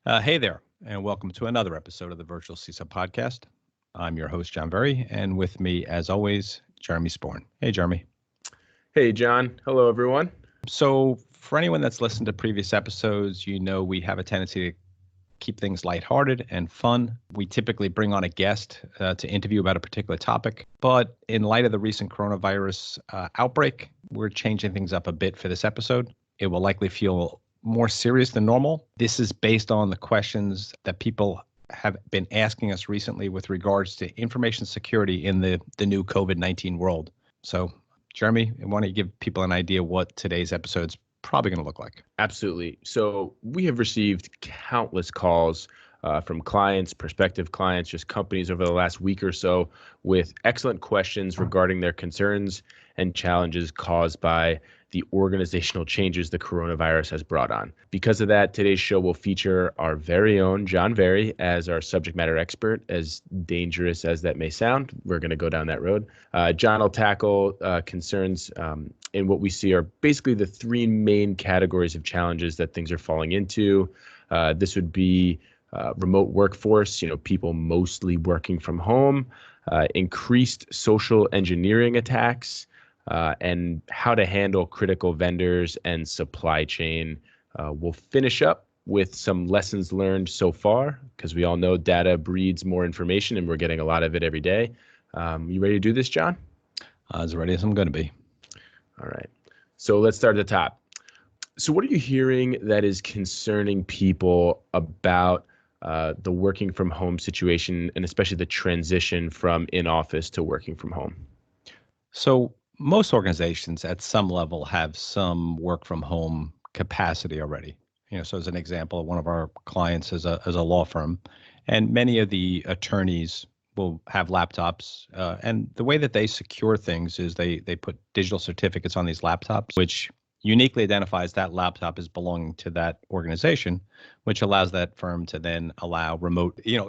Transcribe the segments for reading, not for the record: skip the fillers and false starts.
Hey there, and welcome to another episode of the Virtual CISO Podcast. I'm your host, John Verry, and with me, as always, Jeremy Sporn. Hey, Jeremy. Hey, John. Hello, everyone. So, for anyone that's listened to previous episodes, you know we have a tendency to keep things lighthearted and fun. We typically bring on a guest to interview about a particular topic, but in light of the recent coronavirus outbreak, we're changing things up a bit for this episode. It will likely feel more serious than normal. This is based on the questions that people have been asking us recently with regards to information security in the new COVID-19 world. So, Jeremy, I want to give people an idea what today's episode's probably going to look like. Absolutely. So we have received countless calls from clients, prospective clients, just companies over the last week or so with excellent questions regarding their concerns and challenges caused by the organizational changes the coronavirus has brought on. Because of that, today's show will feature our very own John Verry as our subject matter expert. As dangerous as that may sound, we're going to go down that road. John will tackle concerns in what we see are basically the three main categories of challenges that things are falling into. This would be remote workforce, people mostly working from home, increased social engineering attacks, and how to handle critical vendors and supply chain. We'll finish up with some lessons learned so far, because we all know data breeds more information and we're getting a lot of it every day. You ready to do this, John? As ready as I'm going to be. All right. So let's start at the top. So what are you hearing that is concerning people about the working from home situation, and especially the transition from in-office to working from home? So most organizations at some level have some work from home capacity already. So as an example, one of our clients is a law firm, and many of the attorneys will have laptops. And the way that they secure things is they put digital certificates on these laptops, which uniquely identifies that laptop as belonging to that organization, which allows that firm to then allow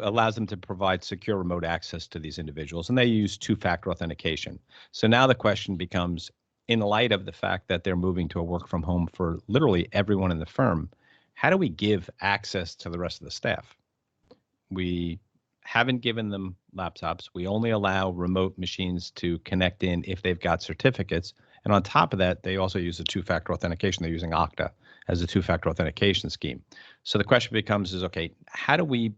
allows them to provide secure remote access to these individuals. And they use two-factor authentication. So now the question becomes, in light of the fact that they're moving to a work from home for literally everyone in the firm, how do we give access to the rest of the staff? We haven't given them laptops. We only allow remote machines to connect in if they've got certificates. And on top of that, they also use a two-factor authentication. They're using Okta as a two-factor authentication scheme. So the question becomes okay, how do we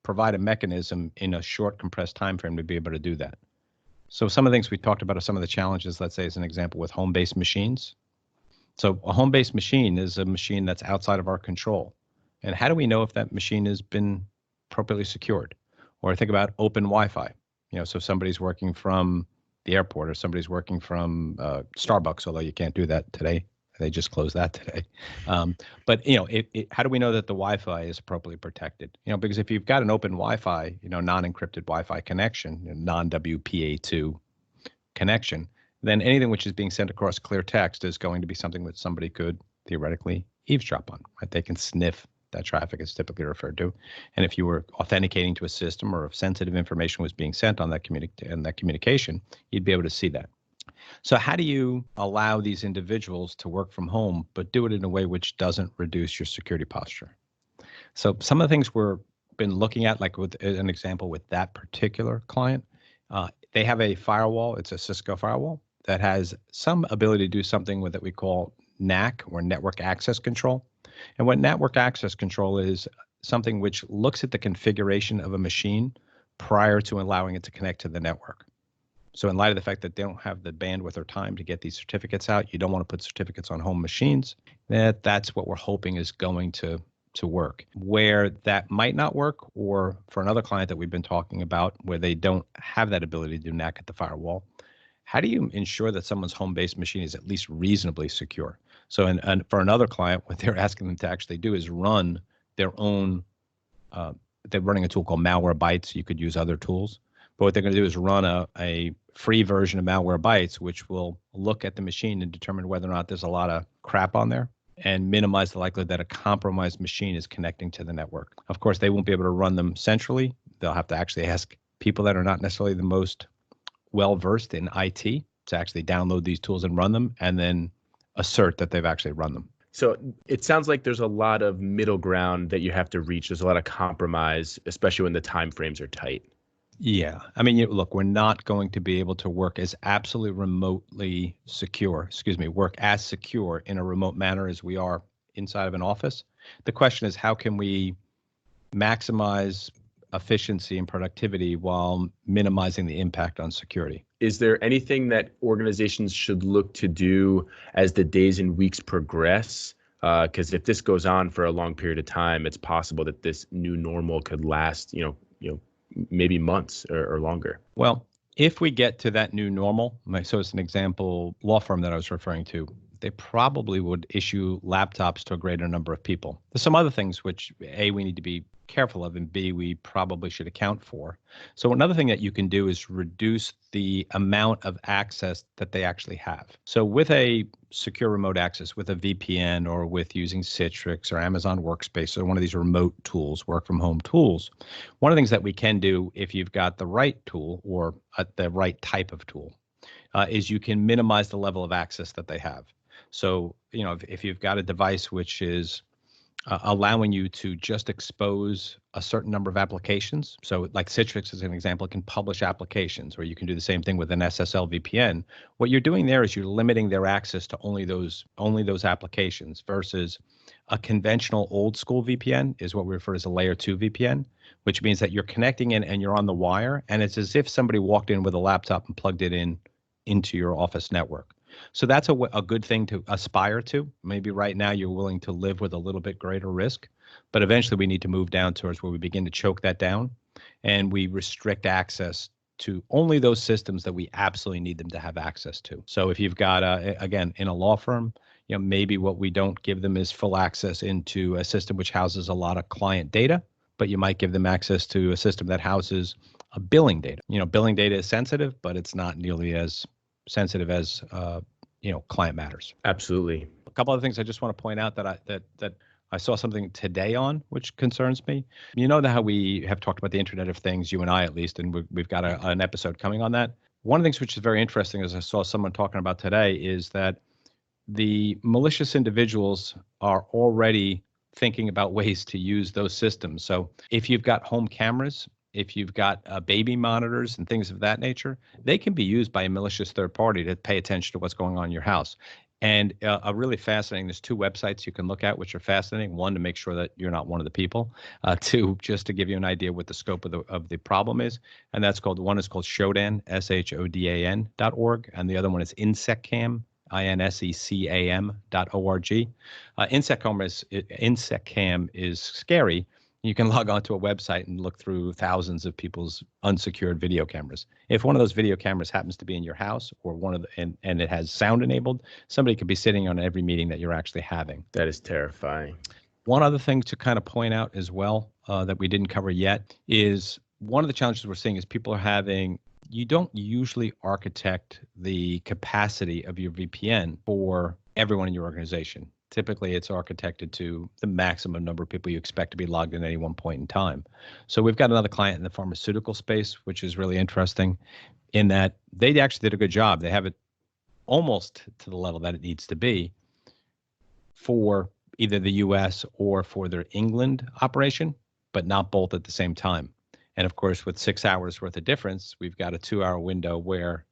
provide a mechanism in a short, compressed time frame to be able to do that? So some of the things we talked about are some of the challenges, let's say, as an example, with home-based machines. So a home-based machine is a machine that's outside of our control. And how do we know if that machine has been appropriately secured? Or think about open Wi-Fi. So somebody's working from the airport or somebody's working from Starbucks, although you can't do that today. They just closed that today. But how do we know that the Wi-Fi is appropriately protected? Because if you've got an open Wi-Fi, non-encrypted Wi-Fi connection, non-WPA2 connection, then anything which is being sent across clear text is going to be something that somebody could theoretically eavesdrop on. Right? They can sniff that traffic, is typically referred to. And if you were authenticating to a system, or if sensitive information was being sent on that communication, you'd be able to see that. So how do you allow these individuals to work from home, but do it in a way which doesn't reduce your security posture? So some of the things we've been looking at, like with an example with that particular client, they have a firewall. It's a Cisco firewall that has some ability to do something with that we call NAC, or network access control. And what network access control is something which looks at the configuration of a machine prior to allowing it to connect to the network. So in light of the fact that they don't have the bandwidth or time to get these certificates out, you don't want to put certificates on home machines. That's what we're hoping is going to work. Where that might not work, or for another client that we've been talking about, where they don't have that ability to do NAC at the firewall, how do you ensure that someone's home-based machine is at least reasonably secure? So and for another client, what they're asking them to actually do is run their own, they're running a tool called Malwarebytes. You could use other tools. But what they're going to do is run a free version of Malwarebytes, which will look at the machine and determine whether or not there's a lot of crap on there and minimize the likelihood that a compromised machine is connecting to the network. Of course, they won't be able to run them centrally. They'll have to actually ask people that are not necessarily the most well-versed in IT to actually download these tools and run them, and then assert that they've actually run them. So it sounds like there's a lot of middle ground that you have to reach. There's a lot of compromise, especially when the time frames are tight. Yeah. I mean, look, we're not going to be able to work as absolutely remotely secure, work as secure in a remote manner as we are inside of an office. The question is, how can we maximize efficiency and productivity while minimizing the impact on security? Is there anything that organizations should look to do as the days and weeks progress? Because if this goes on for a long period of time, it's possible that this new normal could last, maybe months or longer. Well, if we get to that new normal, so it's an example law firm that I was referring to, they probably would issue laptops to a greater number of people. There's some other things which A, we need to be careful of, and B, we probably should account for. So another thing that you can do is reduce the amount of access that they actually have. So with a secure remote access, with a VPN or with using Citrix or Amazon Workspace or one of these remote tools, work from home tools, one of the things that we can do if you've got the right tool or the right type of tool is you can minimize the level of access that they have. So, if you've got a device which is allowing you to just expose a certain number of applications. So like Citrix as an example, it can publish applications, or you can do the same thing with an SSL VPN. What you're doing there is you're limiting their access to only those applications versus a conventional old school VPN is what we refer to as a layer 2 VPN, which means that you're connecting in and you're on the wire, and it's as if somebody walked in with a laptop and plugged it in into your office network. So that's a good thing to aspire to. Maybe right now you're willing to live with a little bit greater risk, but eventually we need to move down towards where we begin to choke that down and we restrict access to only those systems that we absolutely need them to have access to. So if you've got, again, in a law firm, maybe what we don't give them is full access into a system which houses a lot of client data, but you might give them access to a system that houses a billing data. Billing data is sensitive, but it's not nearly as sensitive as client matters. Absolutely. A couple other things I just want to point out that I saw something today on which concerns me. You know how we have talked about the Internet of Things, you and I at least, and we've got an episode coming on that. One of the things which is very interesting, as I saw someone talking about today, is that the malicious individuals are already thinking about ways to use those systems. So if you've got home cameras, if you've got baby monitors and things of that nature, they can be used by a malicious third party to pay attention to what's going on in your house. And a really fascinating, there's 2 websites you can look at, which are fascinating. One, to make sure that you're not one of the people. 2, just to give you an idea what the scope of the problem is. And one is called Shodan, SHODAN.org. And the other one is InsecCam, INSECAM.org. InsecCam is scary. You can log onto a website and look through thousands of people's unsecured video cameras. If one of those video cameras happens to be in your house or and it has sound enabled, somebody could be sitting on every meeting that you're actually having. That is terrifying. One other thing to kind of point out as well that we didn't cover yet is one of the challenges we're seeing is people are having, you don't usually architect the capacity of your VPN for everyone in your organization. Typically, it's architected to the maximum number of people you expect to be logged in at any one point in time. So we've got another client in the pharmaceutical space, which is really interesting in that they actually did a good job. They have it almost to the level that it needs to be for either the US or for their England operation, but not both at the same time. And of course, with 6 hours worth of difference, we've got a 2-hour window where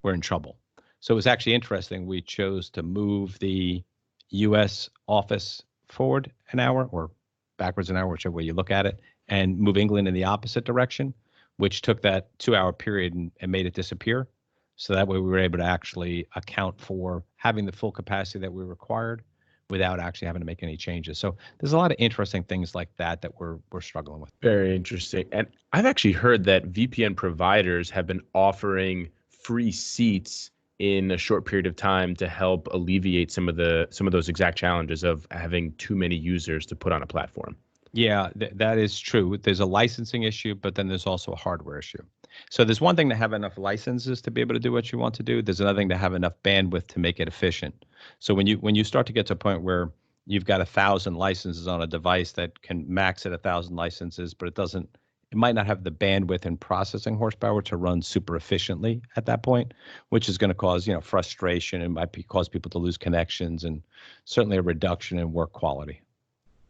we're in trouble. So it was actually interesting. We chose to move the U.S. office forward an hour or backwards an hour, whichever way you look at it, and move England in the opposite direction, which took that 2-hour period and made it disappear. So that way we were able to actually account for having the full capacity that we required without actually having to make any changes. So there's a lot of interesting things like that we're struggling with. Very interesting. And I've actually heard that VPN providers have been offering free seats in a short period of time to help alleviate some of those exact challenges of having too many users to put on a platform. Yeah, that is true. There's a licensing issue, but then there's also a hardware issue. So there's one thing to have enough licenses to be able to do what you want to do. There's another thing to have enough bandwidth to make it efficient. So when you start to get to a point where you've got 1,000 licenses on a device that can max at 1,000 licenses, but it doesn't it might not have the bandwidth and processing horsepower to run super efficiently at that point, which is going to cause, frustration and cause people to lose connections and certainly a reduction in work quality.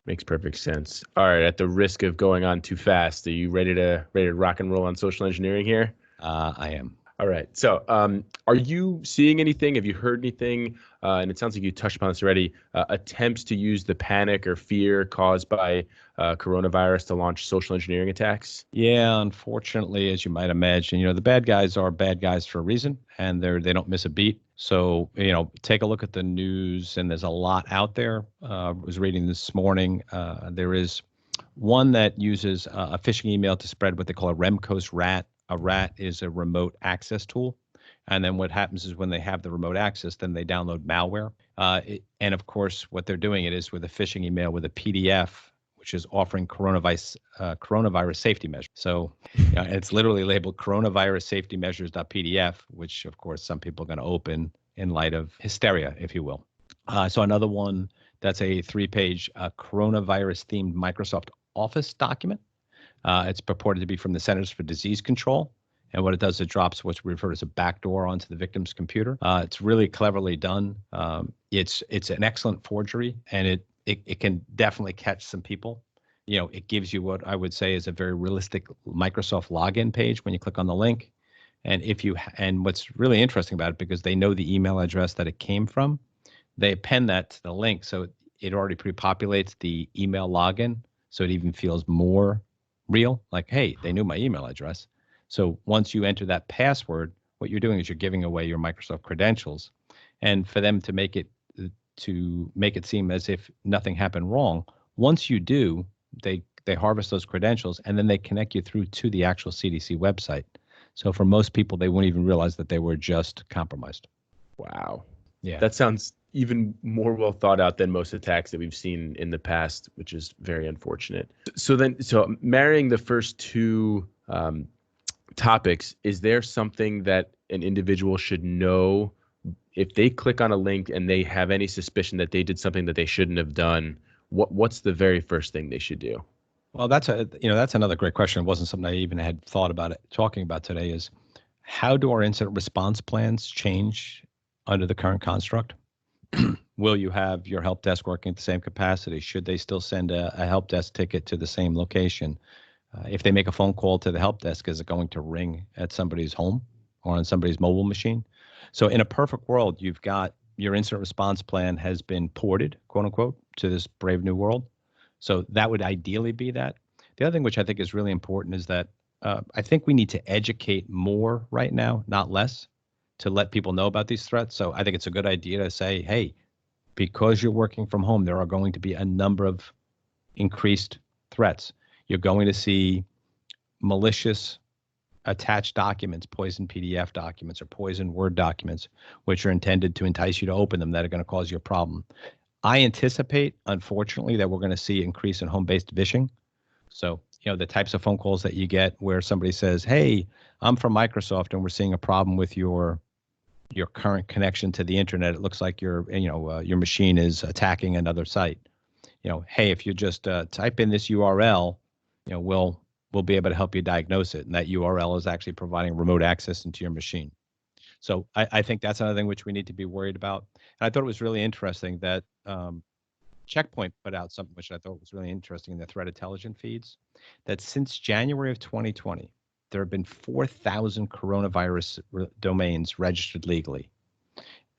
Makes perfect sense. All right, at the risk of going on too fast, are you ready to rock and roll on social engineering here? I am. All right. So, are you seeing anything? Have you heard anything? And it sounds like you touched upon this already. Attempts to use the panic or fear caused by coronavirus to launch social engineering attacks? Yeah, unfortunately, as you might imagine, the bad guys are bad guys for a reason, and they don't miss a beat. So, take a look at the news, and there's a lot out there. I was reading this morning. There is one that uses a phishing email to spread what they call a Remco's rat. A rat is a remote access tool. And then what happens is when they have the remote access, then they download malware. And of course, what they're doing it is with a phishing email with a PDF, which is offering coronavirus safety measures. So it's literally labeled coronavirus safety measures.pdf, which of course some people are going to open in light of hysteria, if you will. So another one that's a 3-page coronavirus themed Microsoft Office document. It's purported to be from the Centers for Disease Control. And what it does, it drops what's referred as a backdoor onto the victim's computer. It's really cleverly done. It's an excellent forgery, and it can definitely catch some people. It gives you what I would say is a very realistic Microsoft login page when you click on the link. And what's really interesting about it, because they know the email address that it came from, they append that to the link. So it already pre-populates the email login. So it even feels more real, like, hey, they knew my email address. So once you enter that password, what you're doing is you're giving away your Microsoft credentials. And for them to make it seem as if nothing happened wrong, once you do, they harvest those credentials and then they connect you through to the actual CDC website. So for most people, they wouldn't even realize that they were just compromised. Wow. Yeah. That sounds even more well thought out than most attacks that we've seen in the past, which is very unfortunate. So marrying the first two topics, is there something that an individual should know if they click on a link and they have any suspicion that they did something that they shouldn't have done? What's the very first thing they should do? Well, that's another great question. It wasn't something I even had thought about talking about today. Is how do our incident response plans change under the current construct? Will you have your help desk working at the same capacity? Should they still send a help desk ticket to the same location? If they make a phone call to the help desk, is it going to ring at somebody's home or on somebody's mobile machine? So in a perfect world, you've got your incident response plan has been ported, quote unquote, to this brave new world. So that would ideally be that. The other thing which I think is really important is that I think we need to educate more right now, not less, to let people know about these threats. So I think it's a good idea to say, hey, because you're working from home, there are going to be a number of increased threats. You're going to see malicious attached documents, poison PDF documents or poison Word documents, which are intended to entice you to open them, that are going to cause you a problem. I anticipate, unfortunately, that we're going to see increase in home-based phishing. So, the types of phone calls that you get where somebody says, hey, I'm from Microsoft and we're seeing a problem with your current connection to the internet. It looks like your machine is attacking another site. Hey, if you just type in this URL, we'll be able to help you diagnose it. And that URL is actually providing remote access into your machine. So I think that's another thing which we need to be worried about. And I thought it was really interesting that Checkpoint put out something which I thought was really interesting in the threat intelligence feeds, that since January of 2020, there have been 4,000 coronavirus domains registered legally.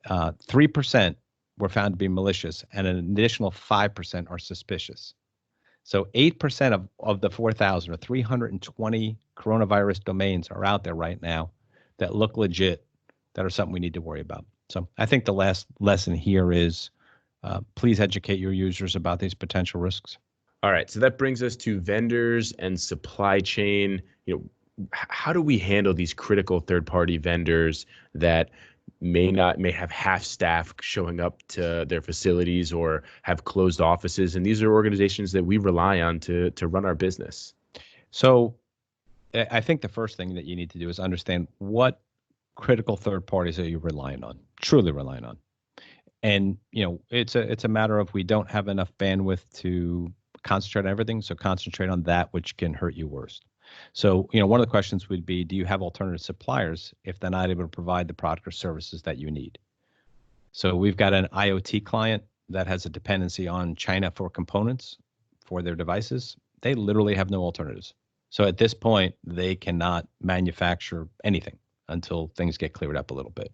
3% were found to be malicious, and an additional 5% are suspicious. So 8% of the 4,000 or 320 coronavirus domains are out there right now that look legit, that are something we need to worry about. So I think the last lesson here is please educate your users about these potential risks. All right. So that brings us to vendors and supply chain. How do we handle these critical third-party vendors that may have half staff showing up to their facilities or have closed offices? And these are organizations that we rely on to run our business. So I think the first thing that you need to do is understand what critical third parties are you relying on, truly relying on. And, it's a matter of we don't have enough bandwidth to concentrate on everything. So concentrate on that which can hurt you worst. So, one of the questions would be, do you have alternative suppliers if they're not able to provide the product or services that you need? So we've got an IoT client that has a dependency on China for components for their devices. They literally have no alternatives. So at this point, they cannot manufacture anything until things get cleared up a little bit.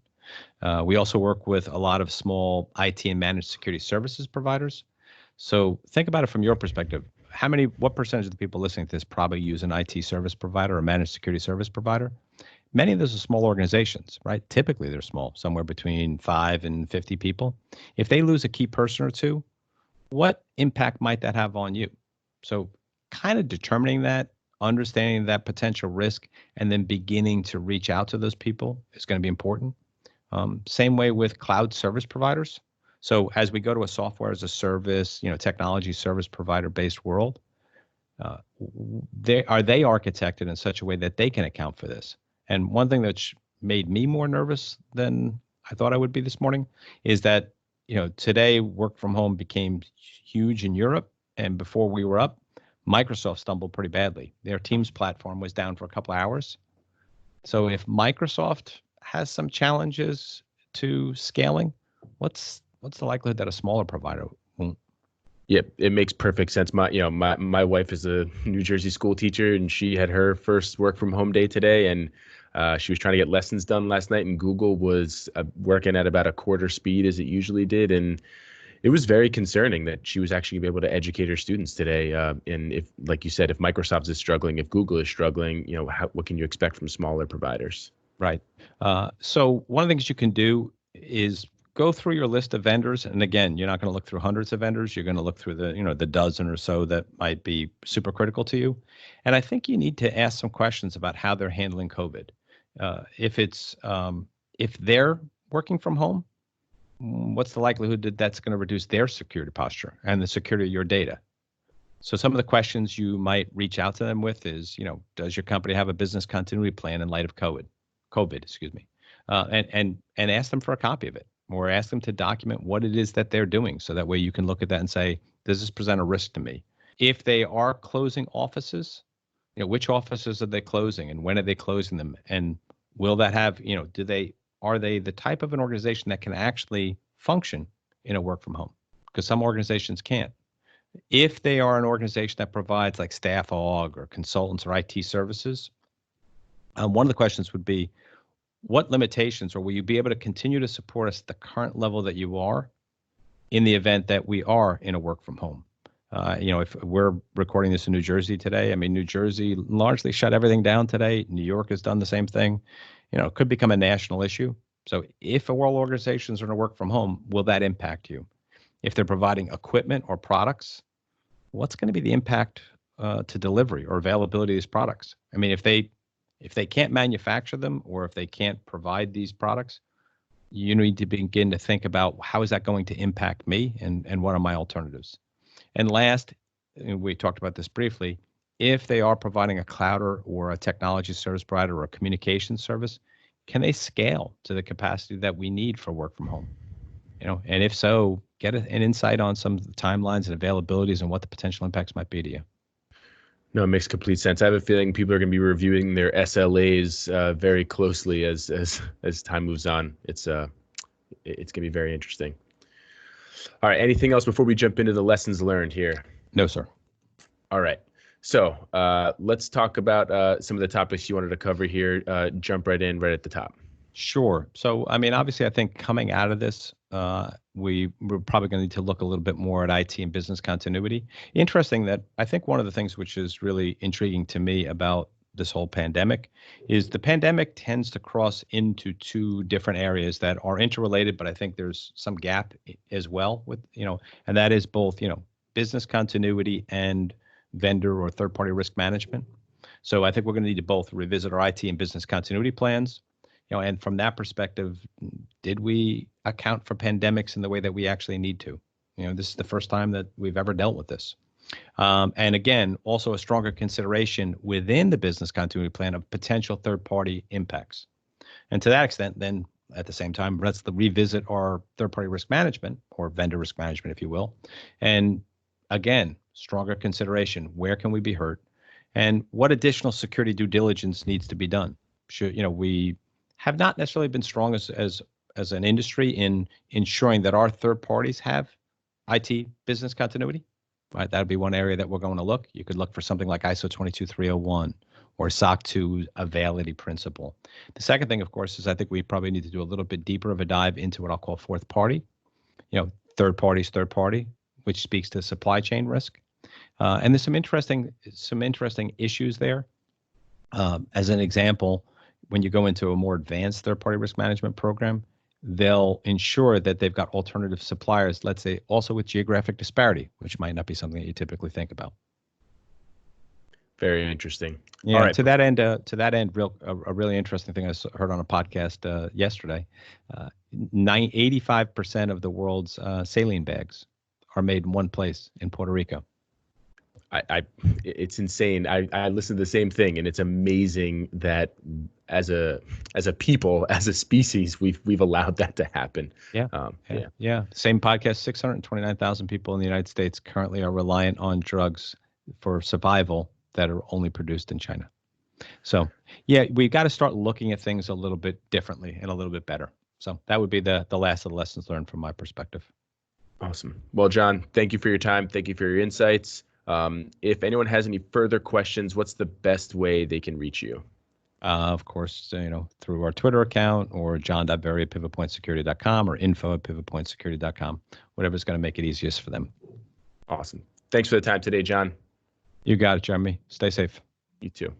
We also work with a lot of small IT and managed security services providers. So think about it from your perspective. What percentage of the people listening to this probably use an IT service provider or managed security service provider? Many of those are small organizations, right? Typically, they're small, somewhere between 5 and 50 people. If they lose a key person or two, what impact might that have on you? So, kind of determining that, understanding that potential risk, and then beginning to reach out to those people is going to be important. Same way with cloud service providers. So, as we go to a software as a service, technology service provider based world, they architected in such a way that they can account for this? And one thing that's made me more nervous than I thought I would be this morning is that, today work from home became huge in Europe. And before we were up, Microsoft stumbled pretty badly. Their Teams platform was down for a couple of hours. So if Microsoft has some challenges to scaling, what's the likelihood that a smaller provider won't? Yep, it makes perfect sense. My wife is a New Jersey school teacher, and she had her first work from home day today, and she was trying to get lessons done last night, and Google was working at about a quarter speed as it usually did, and it was very concerning that she was actually going to be able to educate her students today. And if, like you said, if Microsoft is struggling, if Google is struggling, what can you expect from smaller providers? Right. So one of the things you can do is go through your list of vendors. And again, you're not going to look through hundreds of vendors. You're going to look through the dozen or so that might be super critical to you. And I think you need to ask some questions about how they're handling COVID. If they're working from home, what's the likelihood that that's going to reduce their security posture and the security of your data? So some of the questions you might reach out to them with is, does your company have a business continuity plan in light of COVID, excuse me, and ask them for a copy of it, or ask them to document what it is that they're doing, so that way you can look at that and say, does this present a risk to me? If they are closing offices, which offices are they closing, and when are they closing them, and will that have, are they the type of an organization that can actually function in a work from home? Because some organizations can't. If they are an organization that provides like staff aug or consultants or IT services, one of the questions would be, what limitations, or will you be able to continue to support us at the current level that you are in the event that we are in a work from home? If we're recording this in New Jersey today, New Jersey largely shut everything down today. New York has done the same thing. It could become a national issue. So if world organizations are going to work from home, will that impact you? If they're providing equipment or products, what's going to be the impact to delivery or availability of these products? If they can't manufacture them, or if they can't provide these products, you need to begin to think about, how is that going to impact me, and what are my alternatives? And last, and we talked about this briefly, if they are providing a cloud or a technology service provider or a communication service, can they scale to the capacity that we need for work from home? And if so, get an insight on some of the timelines and availabilities and what the potential impacts might be to you. No, it makes complete sense. I have a feeling people are going to be reviewing their SLAs very closely as time moves on. It's going to be very interesting. All right. Anything else before we jump into the lessons learned here? No, sir. All right. So let's talk about some of the topics you wanted to cover here. Jump right in right at the top. Sure. So, obviously, I think coming out of this, we're probably going to need to look a little bit more at IT and business continuity. Interesting that I think one of the things which is really intriguing to me about this whole pandemic is the pandemic tends to cross into two different areas that are interrelated, but I think there's some gap as well with, and that is both, business continuity and vendor or third-party risk management. So I think we're going to need to both revisit our IT and business continuity plans. And from that perspective, did we account for pandemics in the way that we actually need to? This is the first time that we've ever dealt with this. And again, also a stronger consideration within the business continuity plan of potential third-party impacts. And to that extent, then at the same time, let's revisit our third-party risk management, or vendor risk management, if you will. And again, stronger consideration, where can we be hurt? And what additional security due diligence needs to be done? We have not necessarily been strong as an industry in ensuring that our third parties have IT business continuity. Right, that'd be one area that we're going to look. You could look for something like ISO 22301 or SOC 2 Availability Principle. The second thing, of course, is I think we probably need to do a little bit deeper of a dive into what I'll call fourth party. Third party, which speaks to supply chain risk. And there's some interesting issues there. As an example, when you go into a more advanced third-party risk management program, they'll ensure that they've got alternative suppliers, let's say also with geographic disparity, which might not be something that you typically think about. Very interesting. Yeah. All right. To that end, a really interesting thing I heard on a podcast yesterday. 85% of the world's saline bags are made in one place in Puerto Rico. It's insane. I listened to the same thing, and it's amazing that as a people, as a species, we've allowed that to happen. Yeah. Same podcast. 629,000 people in the United States currently are reliant on drugs for survival that are only produced in China. So, yeah, we got to start looking at things a little bit differently and a little bit better. So that would be the last of the lessons learned from my perspective. Awesome. Well, John, thank you for your time. Thank you for your insights. If anyone has any further questions, what's the best way they can reach you? Of course, through our Twitter account or john.verry@pivotpointsecurity.com or info@pivotpointsecurity.com, whatever's going to make it easiest for them. Awesome. Thanks for the time today, John. You got it, Jeremy. Stay safe. You too.